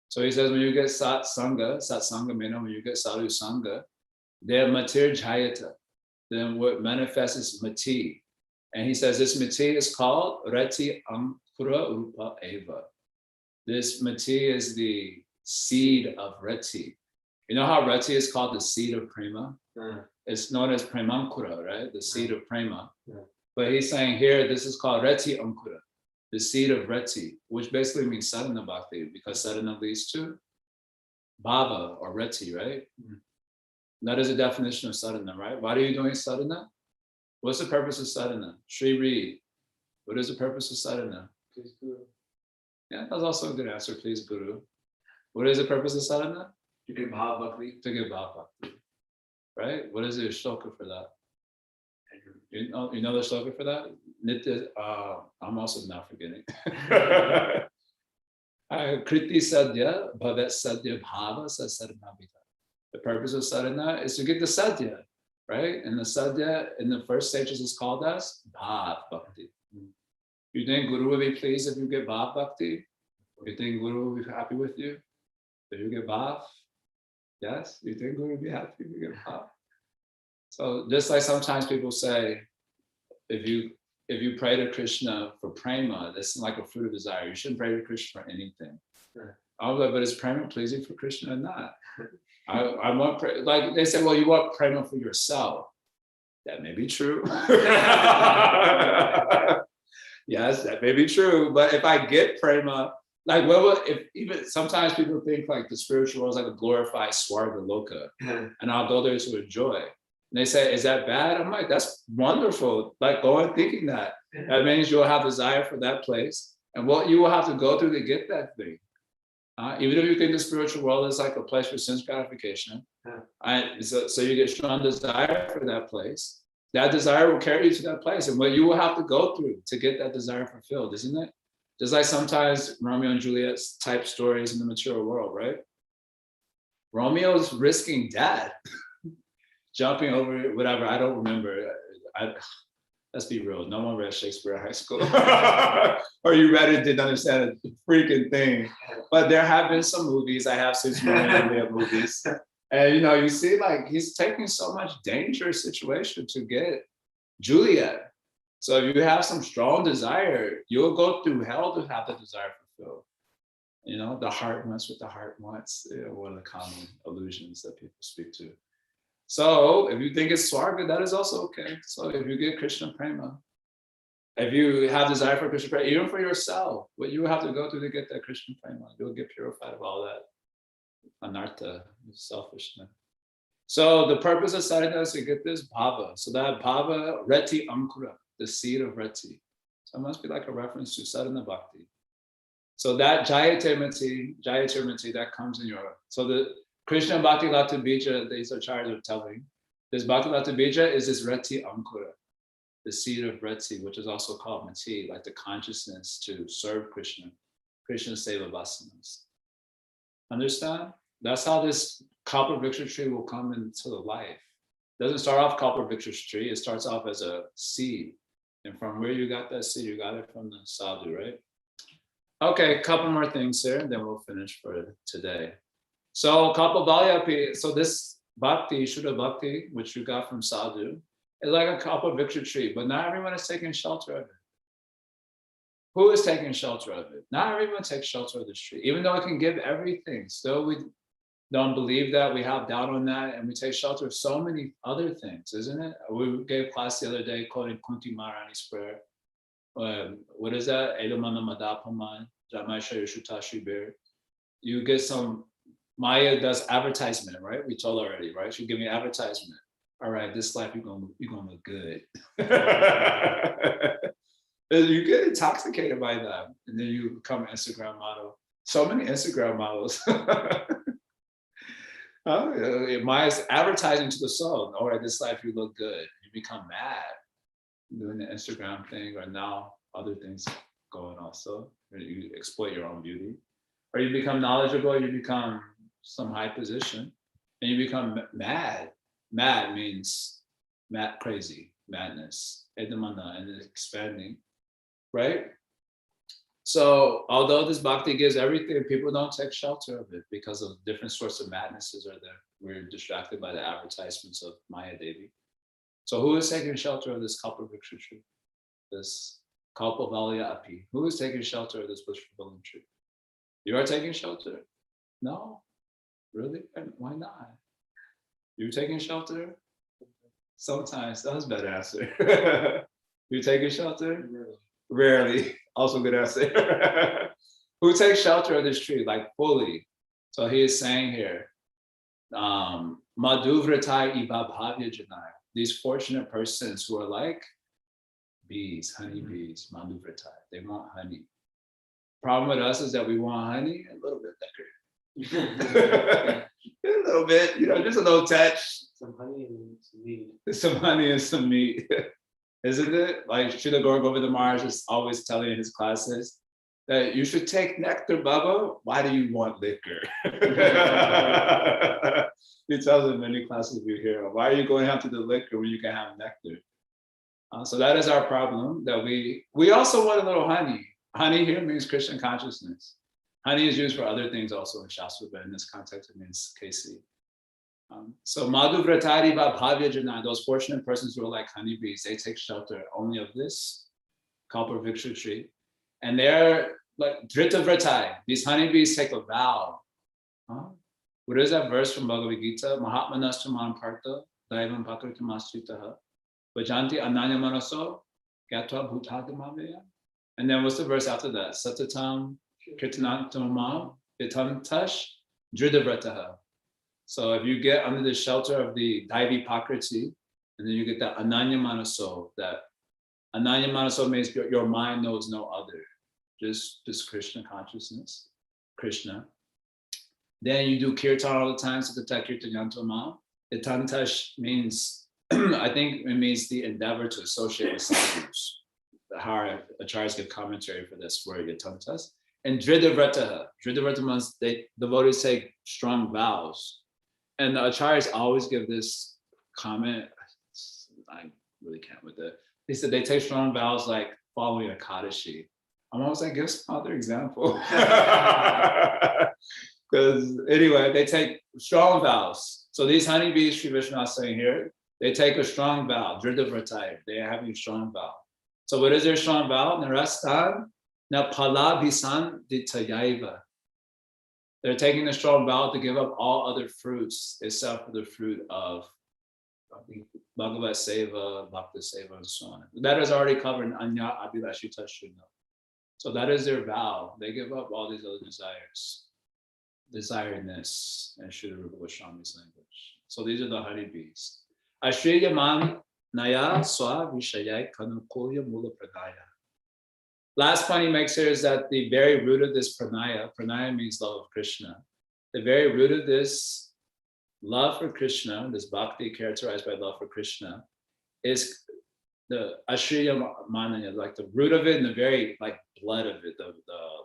So he says when you get satsangamena, when you get sadhu sangha, they're matir jayata. Then what manifests is mati. And he says this mati is called rati ankura rupa eva. This mati is the seed of rati. You know how rati is called the seed of prema? It's known as premankura, right? The seed of prema. But he's saying here, this is called rati ankura, the seed of rati, which basically means sadhana bhakti, because sadhana leads to bhava or rati, right? That is a definition of sadhana, right? Why are you doing sadhana? What's the purpose of sadhana? Shri read. What is the purpose of sadhana? Please Guru. Yeah, that's also a good answer. Please Guru. What is the purpose of sadhana? To get bhava bhakti. To get bhava bhakti. Right? What is the shloka for that? You know the shloka for that? Nitya, I'm also not forgetting. Kriti sadhya, bhavet sadhya bhava sadhana. The purpose of sadhana is to get the sadhya. right? And the sadhya in the first stages is called as bhav bhakti. You think Guru will be pleased if you get bhav bhakti? You think Guru will be happy with you if you get bhav? Yes, you think Guru will be happy if you get bhav? So just like sometimes people say, if you pray to Krishna for prema, that's like a fruit of desire. You shouldn't pray to Krishna for anything. I was like, but is prema pleasing for Krishna or not? I want, like they say, well, you want prema for yourself. That may be true. Yes, that may be true. But if I get prema, like, well, if even sometimes people think like the spiritual world is like a glorified Swarga Loka, and I'll go there to enjoy. And they say, is that bad? I'm like, that's wonderful. Like, go on thinking that. That means you'll have desire for that place, and what you will have to go through to get that thing. Even if you think the spiritual world is like a place for sense gratification, so you get strong desire for that place. That desire will carry you to that place, and what you will have to go through to get that desire fulfilled, isn't it? Just like sometimes Romeo and Juliet type stories in the material world, right? Romeo's risking death, jumping over whatever. I don't remember. Let's be real. No one read Shakespeare in high school, or you read it, didn't understand a freaking thing. But there have been some movies. I have seen some movies, and you see like he's taking so much dangerous situation to get Juliet. So if you have some strong desire, you'll go through hell to have the desire fulfilled. The heart wants what the heart wants. One of the common illusions that people speak to. So if you think it's Swarga, that is also okay. So if you get Krishna prema, if you have desire for Krishna prema, even for yourself, what you have to go through to get that Krishna prema, you'll get purified of all that anartha, selfishness. So the purpose of sadhana is to get this bhava. So that bhava, reti ankura, the seed of reti. So it must be like a reference to sadhana bhakti. So that Jaya Tirmati, that comes in your, so the Krishna Bhakti Lata Bija, these are charged of telling. This Bhakti Lata Bija is this Reti Ankura, the seed of Reti, which is also called Mati, like the consciousness to serve Krishna, Krishna Seva Vasanas. Understand? That's how this Kalpavriksha tree will come into the life. It doesn't start off Kalpavriksha tree, it starts off as a seed. And from where you got that seed, you got it from the sadhu, right? Okay, a couple more things here, and then we'll finish for today. So Kalpavalyapi, so this bhakti, Shuddha bhakti, which you got from sadhu, is like a Kalpavriksha tree, but not everyone is taking shelter of it. Who is taking shelter of it? Not everyone takes shelter of this tree, even though it can give everything. Still, we don't believe that, we have doubt on that, and we take shelter of so many other things, isn't it? We gave class the other day quoting Kunti Maharani's prayer. What is that? Edamana Madapaman, Jamaisha Yushuta Shibir. You get some, Maya does advertisement, right? We told already, right? She give me advertisement. All right, this life you're gonna look good. You get intoxicated by that, and then you become an Instagram model. So many Instagram models. Maya's advertising to the soul. All right, this life you look good. You become mad doing the Instagram thing, or now other things going also. You exploit your own beauty, or you become knowledgeable. You become some high position, and you become mad. Mad means mad, crazy, madness, edamana, and it's expanding, right? So although this bhakti gives everything, people don't take shelter of it because of different sorts of madnesses are there. We're distracted by the advertisements of Maya Devi. So who is taking shelter of this Kalpavriksha tree? This Kalpavalya api. Who is taking shelter of this bush-fulfilling tree? You are taking shelter? No? Really? Why not? You taking shelter? Sometimes. That was a better answer. You taking shelter? Rarely. Also good answer. Who takes shelter of this tree, like fully? So he is saying here, Madhuvratai ibabhavya janai. These fortunate persons who are like bees, honey bees, Madhuvratai. They want honey. Problem with us is that we want honey a little bit thicker. A little bit, just a little touch. Some honey and some meat. Some honey and some meat. Isn't it? Like Srila Gaura Govinda Maharaj is always telling in his classes, that you should take nectar, Baba. Why do you want liquor? He tells in many classes we hear, why are you going after the liquor when you can have nectar? So that is our problem, that we also want a little honey. Honey here means Krishna consciousness. Honey is used for other things also in Shastra, but in this context it means KC. So Madhu Vratari Bhavya Jana, those fortunate persons who are like honeybees, they take shelter only of this Kalpavriksha tree. And they're like Drita Vratai, these honeybees take a vow. What is that verse from Bhagavad Gita? Mahatma Nastaman Parta, Daivam Pakritamasritaha, Vajanti Ananya Manaso, Gatva Bhutadamavaya. And then what's the verse after that? Satatam Kirtanantamam, Vitam Tash, Drita So if you get under the shelter of the Daivi Pakriti, and then you get that Ananya Manaso, that Ananya Manaso means your mind knows no other, just Krishna consciousness, Krishna. Then you do kirtan all the time, so the kirtan yantama. The tantash means, I think it means the endeavor to associate with sadhus. How acharyas give commentary for this word, yatantas. And dridavrataha. Dridavrata means devotees take strong vows. And the acharyas always give this comment. I really can't with it. They said they take strong vows like following a Kadashi. I'm almost like, give some other example. Because anyway, they take strong vows. So these honeybees, Sri Vishnu is saying here, they take a strong vow, Dridavrataya. They are having a strong vow. So what is their strong vow? Narastan na palabhisan ditayaiva. They're taking a strong vow to give up all other fruits except for the fruit of Bhagavat Seva, Bhakta Seva, and so on. That is already covered in Anya Abhilashita Shrina. So that is their vow. They give up all these other desires, desiredness, and Srila Rupa Goswami's language. So these are the honeybees. Ashriya man naya swa vishayai kanukulya mula pranaya. Last point he makes here is that the very root of this pranaya means love of Krishna. The very root of this love for Krishna, this bhakti characterized by love for Krishna, is the ashriya mananya, like the root of it and the very like blood of it, the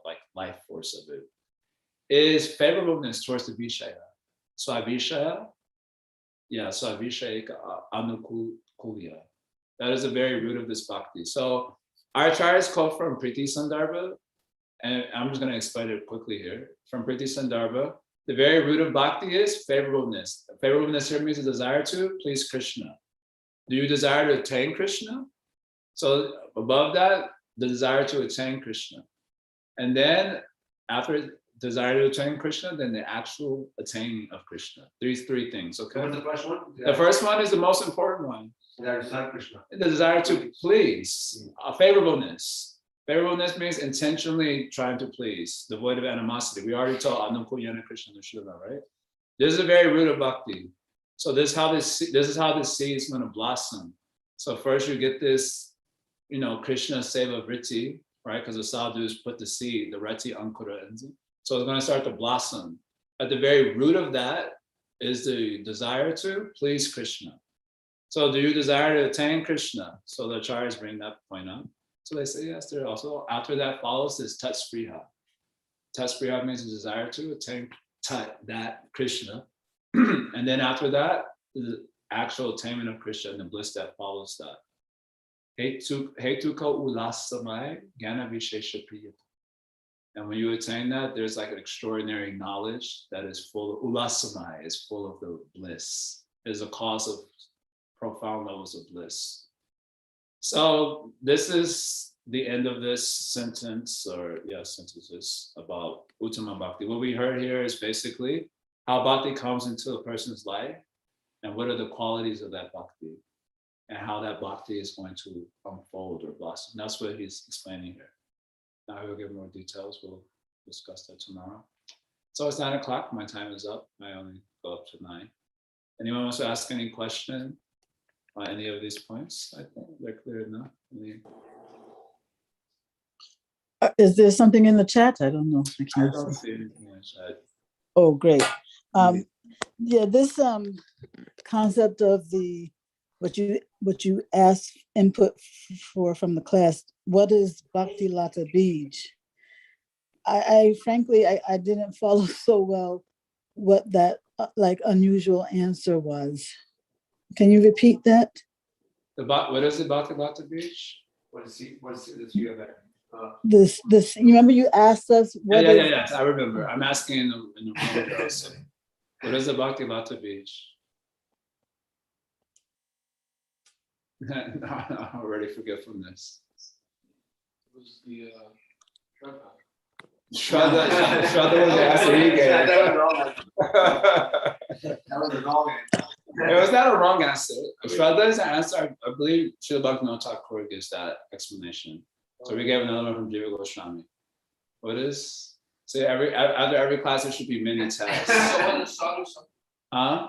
like life force of it, is favorableness towards the vishaya. Swavishaya, swavishayika anukulya. That is the very root of this bhakti. So our acharyas quote from Priti Sandarbha, and I'm just going to explain it quickly here. From Priti Sandarbha, the very root of bhakti is favorableness. Favorableness here means a desire to please Krishna. Do you desire to attain Krishna? So above that, the desire to attain Krishna. And then after desire to attain Krishna, then the actual attaining of Krishna. These three things, okay? What's the first one? The first one is the most important one. Desire to serve Krishna. The desire to please, favorableness. Favorableness means intentionally trying to please, devoid of animosity. We already taught Anukulyana Krishna Nushila, right? This is the very root of bhakti. So this is how this seed is going to blossom. So first you get this, Krishna Seva Vritti, right? Because the sadhus put the seed, the Rati Ankura Enzi. So it's going to start to blossom. At the very root of that is the desire to please Krishna. So do you desire to attain Krishna? So the acharyas bring that point up. So they say, yes, there also, after that follows this tat spriha. Tat spriha means the desire to attain that Krishna. And then after that, the actual attainment of Krishna and the bliss that follows that. Hetuka ulasamai jnana vishesha priyata. And when you attain that, there's like an extraordinary knowledge that is full of ulasamai, is full of the bliss. It is a cause of profound levels of bliss. So this is the end of this sentence, sentences about Uttama Bhakti. What we heard here is basically how Bhakti comes into a person's life and what are the qualities of that Bhakti and how that Bhakti is going to unfold or blossom. That's what he's explaining here. Now we'll give more details. We'll discuss that tomorrow. So it's 9 o'clock. My time is up. I only go up to 9. Anyone wants to ask any question on any of these points? I think they're clear enough. Is there something in the chat? I don't know. I don't see anything in the chat. Oh, great. This concept of what you asked input for from the class. What is Bhakti Lata Bij? I frankly, I didn't follow so well what that like unusual answer was. Can you repeat that? What is the Bhakti Beach? What is the three of that? This, you remember you asked us what is. Yeah. I remember. I'm asking in the room here also. What is the Bhakti Beach? No, I already forget from this. It was the Shraddha was the answer he gave. That was wrong. That was the wrong answer. It was not a wrong answer. Shraddha is the answer. I believe Srila Bhaktivinoda Thakur gives that explanation. So we gave another one from Jiva Goswami. What is? So after every class there should be mini tests. Huh?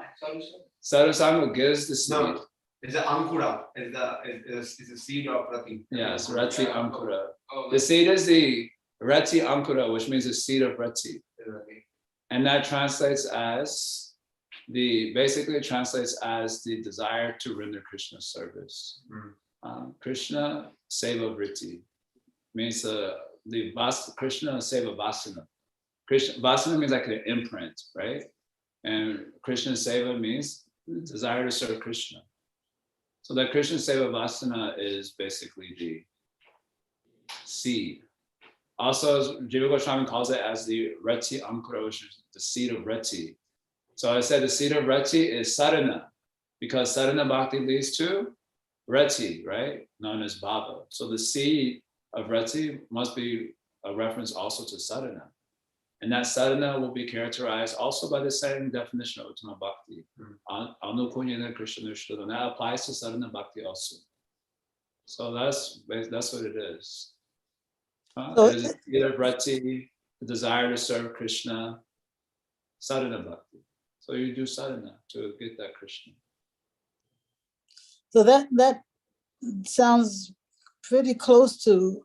Sadhu Sangha gives the seed. No, it's the Ankura. It's the seed of Rati. Yes, Rati Ankura. The seed is the Rati Ankura, which means the seed of Rati. And that translates as basically translates as the desire to render Krishna service. Krishna Seva Vritti means Krishna Seva Vasana. Vasana means like an imprint, right? And Krishna Seva means the desire to serve Krishna. So that Krishna Seva Vasana is basically the seed. Also, Jiva Goswami calls it as the Rati Ankura, which is the seed of Rati. So I said the seed of Rati is sadhana, because sadhana bhakti leads to Rati, right? Known as Bhava. So the seed of Rati must be a reference also to sadhana. And that sadhana will be characterized also by the same definition of Uttama Bhakti. Anupunyana Krishna Nishtada. And that applies to sadhana bhakti also. So that's what it is. It is either Rati, the desire to serve Krishna, sadhana bhakti. So you do sadhana to get that Krishna. So that sounds pretty close to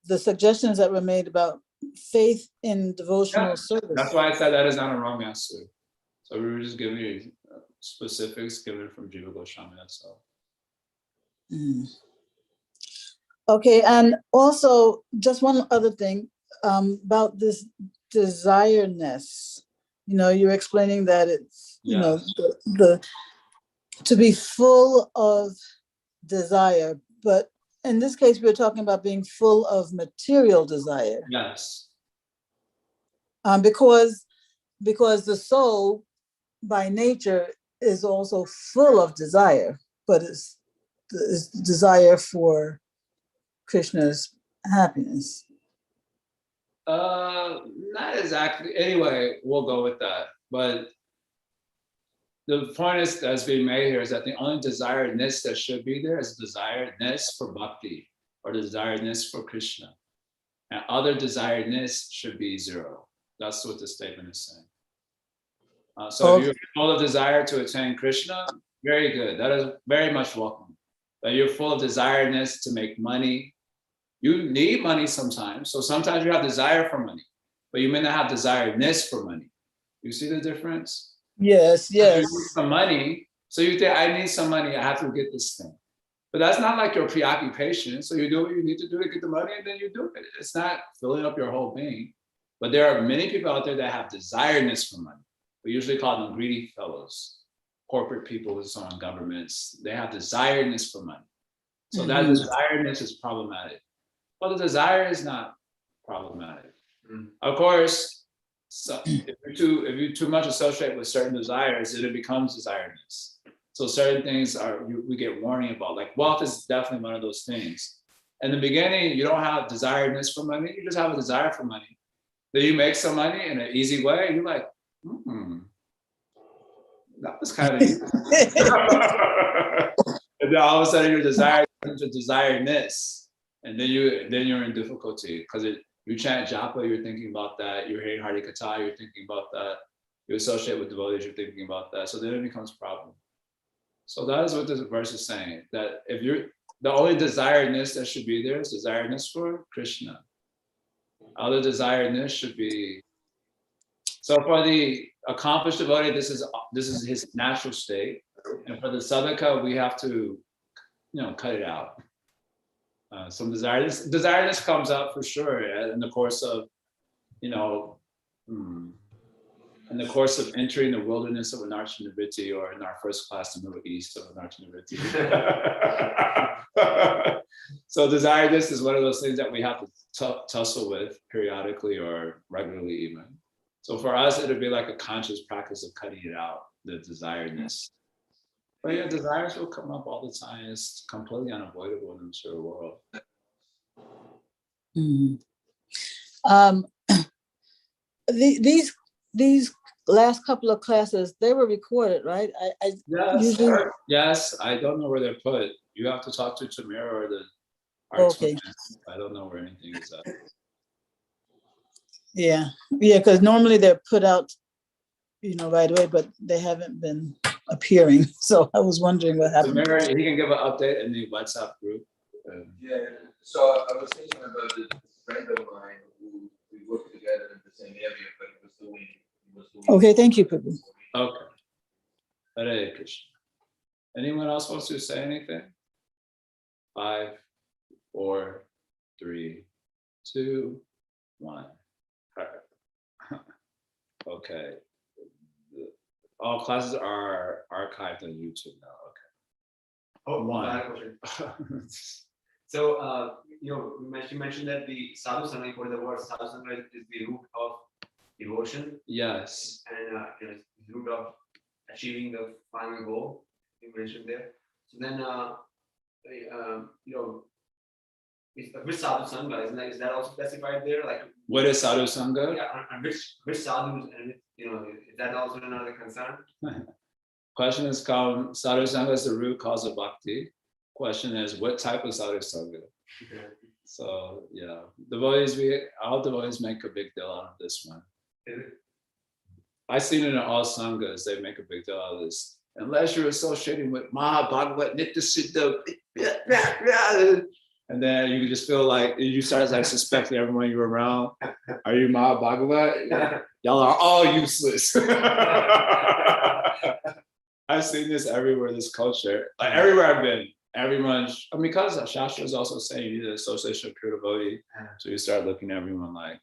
the suggestions that were made about faith in devotional service. That's why I said that is not a wrong answer. So we were just giving you specifics given from Jiva Goswami, that's all. Okay, and also just one other thing about this desireness. You know, you're explaining that it's, you know, the to be full of desire, but in this case, we're talking about being full of material desire. Yes. Because the soul by nature is also full of desire, but it's desire for Krishna's happiness. Not exactly. Anyway, we'll go with that. But the point that's being made here is that the only desiredness that should be there is desiredness for bhakti, or the desiredness for Krishna. And other desiredness should be zero. That's what the statement is saying. So if you're full of desire to attain Krishna, very good. That is very much welcome. But you're full of desiredness to make money. You need money sometimes. So sometimes you have desire for money, but you may not have desiredness for money. You see the difference? Yes. You need some money. So you think, I need some money, I have to get this thing. But that's not like your preoccupation. So you do what you need to do to get the money, and then you do it. It's not filling up your whole being. But there are many people out there that have desiredness for money. We usually call them greedy fellows, corporate people with some governments. They have desiredness for money. So that desiredness is problematic. But the desire is not problematic. Of course, so if you too much associate with certain desires, then it becomes desiredness. So certain things we get warning about. Like wealth is definitely one of those things. In the beginning, you don't have desiredness for money. You just have a desire for money. Then you make some money in an easy way, and you're like, that was kind of easy. And then all of a sudden, your desire turns to desiredness, and then you're in difficulty because you chant japa, you're thinking about that. You're hearing Hari Katha, you're thinking about that. You associate with devotees, you're thinking about that. So then it becomes a problem. So that is what this verse is saying. That if the only desiredness that should be there is desiredness for Krishna. Other desiredness should be. So for the accomplished devotee, this is his natural state, and for the sadhaka, we have to, cut it out. Some desiredness comes up for sure in the course of you know, in the course of entering the wilderness of Anarchanavritti, or in our first class, the Middle East of Anarchanavritti. So desire this is one of those things that we have to tussle with periodically or regularly even. So for us, it would be like a conscious practice of cutting it out, the desiredness. But yeah, desires will come up all the time. It's completely unavoidable in the material world. These last couple of classes, they were recorded, right? Yes, I don't know where they're put. You have to talk to Tamira or the Okay. I don't know where anything is at. Yeah, because normally they're put out, right away, but they haven't been appearing. So I was wondering what happened. Tamira, he can give an update in the WhatsApp group. So I was thinking about this friend of mine who we worked together in the same area, but he was doing. Okay, thank you, Prabhu. Okay. Hare Krishna. Anyone else wants to say anything? 5, 4, 3, 2, 1. Okay. All classes are archived on YouTube now. Okay. Oh, One. I have a question. So, you mentioned that the sadhu sangha, for the word sadhu sangha is the root of devotion. Yes. And it's the root of achieving the final goal you mentioned there. So then, which sadhu sangha is that also specified there? Like, what is sadhu sangha? Yeah, and which sadhus, and is that also another concern? Question is called sadhu sangha is the root cause of bhakti. Question is what type of sadhu sangha? Okay. So yeah, all devotees make a big deal out of this one. I've seen it in all sanghas, they make a big deal out of this. Unless you're associating with Maha Bhagavat Nitya Siddha, and then you just feel like you start like suspecting everyone you're around. Are you Maha Bhagavat? Y'all are all useless. I've seen this everywhere, this culture. Like everywhere I've been, everyone's, because Shastra is also saying you need an association of pure devotee. So you start looking at everyone like,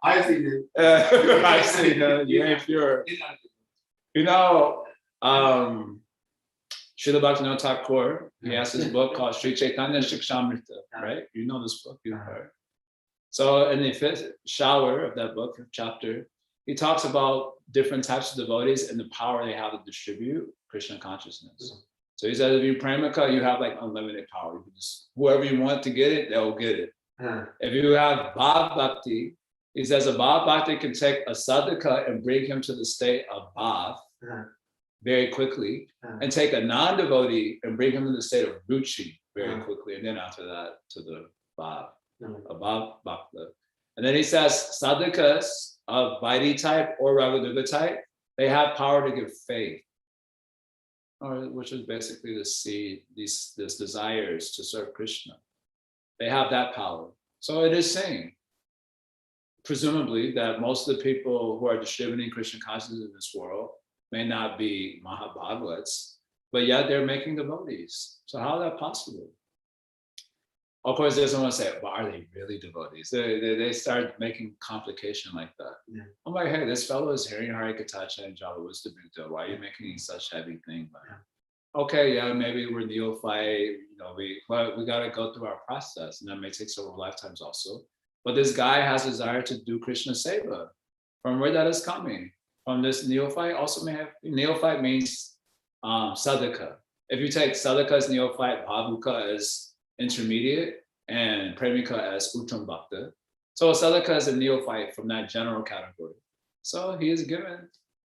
I've seen it. I've seen it. You ain't pure. Srila Bhaktivinoda Thakur, he has this book called Sri Chaitanya Shikshamrita, right? You know this book, you've heard. So in the 5th shower of that book, chapter, he talks about different types of devotees and the power they have to distribute Krishna consciousness. So he says, if you pramika, you have like unlimited power. You can just, whoever you want to get it, they'll get it. If you have bhav bhakti, he says a bhav bhakti can take a sadhaka and bring him to the state of bhav very quickly, and take a non-devotee and bring him to the state of ruchi very quickly, and then after that to the bhav, a bhav bhakti. And then he says sadhakas of Vaidhi type or Raganuga type, they have power to give faith, which is basically the seed, these desires to serve Krishna. They have that power. So it is saying, presumably, that most of the people who are distributing Krishna consciousness in this world may not be Mahabhagavats, but yet they're making devotees. So how is that possible? Of course, there's someone say, well, are they really devotees? They start making complication like that. Yeah. I'm like, hey, this fellow is hearing Hari Katacha and Java. What's the big deal? Why are you making such heavy thing? Okay, yeah, maybe we're neophyte, but we got to go through our process, and that may take several lifetimes also. But this guy has a desire to do Krishna Seva. From where that is coming? From this neophyte, also may have, neophyte means sadhaka. If you take sadhaka as neophyte, bhavuka as intermediate, and premika as uttam bhakta. So sadhaka is a neophyte from that general category. So he is given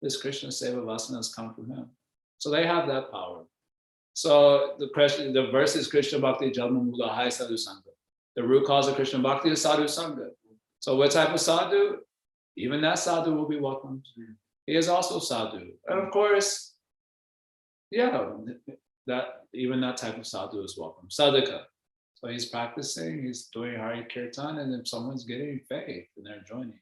this Krishna Seva Vasana has come from him. So they have that power. So the verse is Krishna Bhakti Jalma Mula Hai Sadhu Sangha. The root cause of Krishna Bhakti is Sadhu Sangha. So what type of sadhu? Even that sadhu will be welcomed. He is also sadhu. And of course, even that type of sadhu is welcome. Sadhaka. So he's practicing, he's doing Hari Kirtan, and then someone's getting faith and they're joining.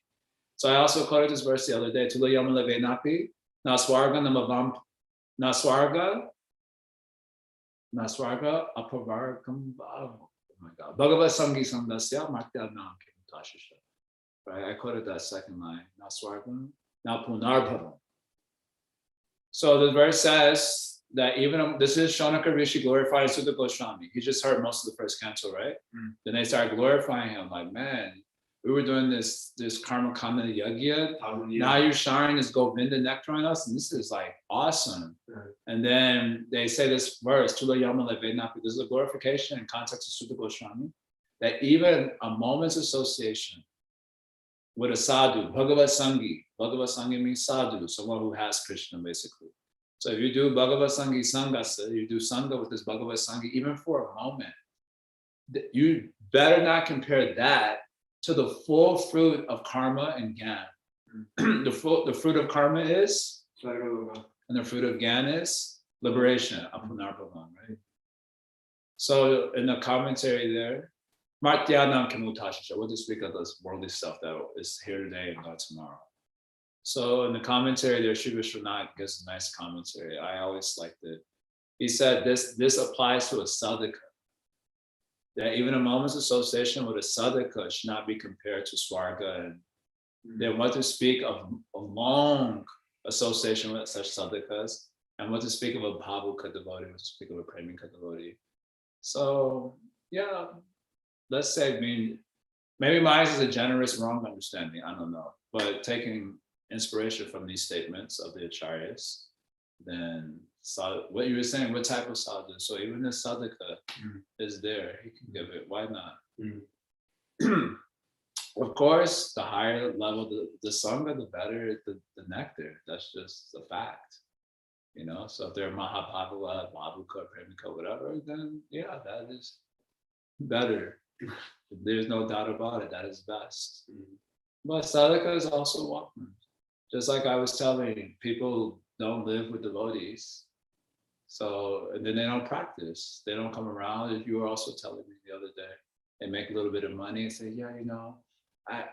So I also quoted this verse the other day, Tula Yamala Venapi, Naswarga Namavam, Naswarga, Apavargam Bhav. Oh my God, Bhagavad Sangi Sangasya Martyanam Kimutashisha. Right, I quoted that second line. Na Swargam, na Punarbhavam. So the verse says that even this is Shaunaka Rishi glorifying Sutta Goswami. He just heard most of the first canto, right? Then they started glorifying him, like, man, we were doing this karma kanda yagya. Now you're showering this Govinda nectar on us, and this is like awesome. And then they say this verse, Tula Yamala Vedapi, this is a glorification in context of Sutta Goswami, that even a moment's association with a sadhu, Bhagavad Sangi means sadhu, someone who has Krishna, basically. So if you do Bhagavad Sangi Sangasa, you do Sangha with this Bhagavad Sangi, even for a moment, you better not compare that to the full fruit of karma and gyan. The fruit of karma is, and the fruit of gyan is liberation, apunarbhavam, right? So in the commentary there, Martyanam Kimutashisha, we'll just speak of this worldly stuff that is here today and not tomorrow. So in the commentary there, Sri Vishwanath gives a nice commentary. I always liked it. He said this applies to a sadhaka. That even a moment's association with a sadhaka should not be compared to swarga. And then what to speak of a long association with such sadhakas, and what to speak of a bhavuka devotee, what to speak of a premika devotee. So yeah, let's say, maybe mine is a generous wrong understanding, I don't know. But taking inspiration from these statements of the acharyas, then what you were saying, what type of sadhu? So even the sadhaka is there, he can give it, why not? Of course, the higher level, the sangha, the better the nectar. That's just a fact. You know, so if they're Mahabhagava, Bhavuka, Premika, whatever, then yeah, that is better. There's no doubt about it, that is best. But sadhaka is also welcome. Just like I was telling, people don't live with devotees. So, and then they don't practice. They don't come around. As you were also telling me the other day, they make a little bit of money and say, yeah, you know,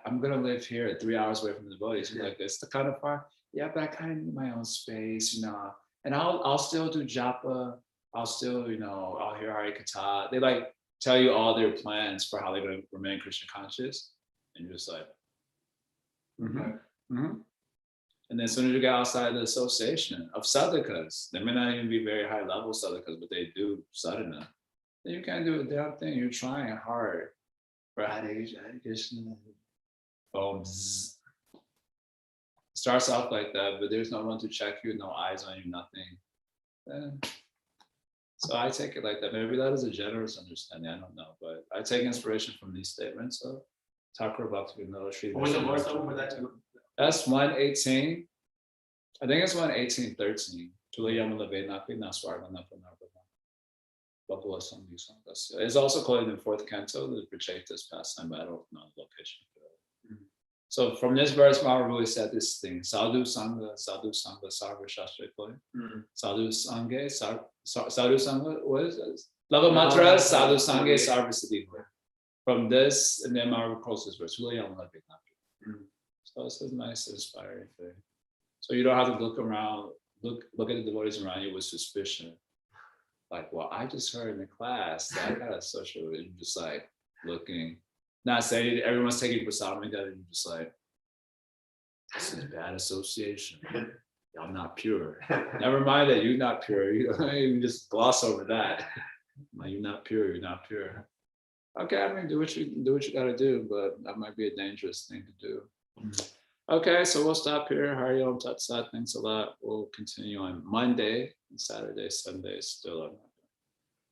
I'm going to live here 3 hours away from the devotees. You're like, it's the kind of far. Yeah, but I kind of need my own space, you know, and I'll still do japa. I'll still, you know, I'll hear Harikatha. They like tell you all their plans for how they're going to remain Krishna conscious. And you're just like, And then as soon as you get outside the association of sadhakas, they may not even be very high level sadhakas, but they do sadhana. Then you can't do a damn thing. You're trying hard. Hare Krishna. Boom. Starts off like that, but there's no one to check you, no eyes on you, nothing. So I take it like that. Maybe that is a generous understanding. I don't know, but I take inspiration from these statements of Thakur Bhaktivinoda Sri. What was the verse for that? That's 118. I think it's 118:13. It's also quoted in the fourth canto, the Prachetas pastime, but I don't know the location. So from this verse, Mahaprabhu said this thing: Sadhu Sangha, Sarva Shastra Koy. Sadhu Sangha, Sadhu Sangha, what is this? Lava Matra, Sadhu Sangha, Sarva Siddhi. From this, and then Mahaprabhu quotes this verse. So this is nice, inspiring thing. So you don't have to look around, look at the devotees around you with suspicion. Like, well, I just heard in the class that I got a social, and you're just like looking, not saying everyone's taking prasadam together, and you're just like, this is bad association. Y'all not pure. Never mind that you're not pure. You just gloss over that. Like, you're not pure. You're not pure. Okay, I mean, do what you got to do, but that might be a dangerous thing to do. Okay, so we'll stop here. Hari Om Tat Sat. Thanks a lot. We'll continue on Monday, and Saturday, Sunday still on.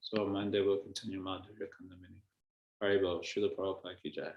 So on Monday we'll continue Madhurya Kadambini. Hari Bo, Srila Prabhupada Ki Jai.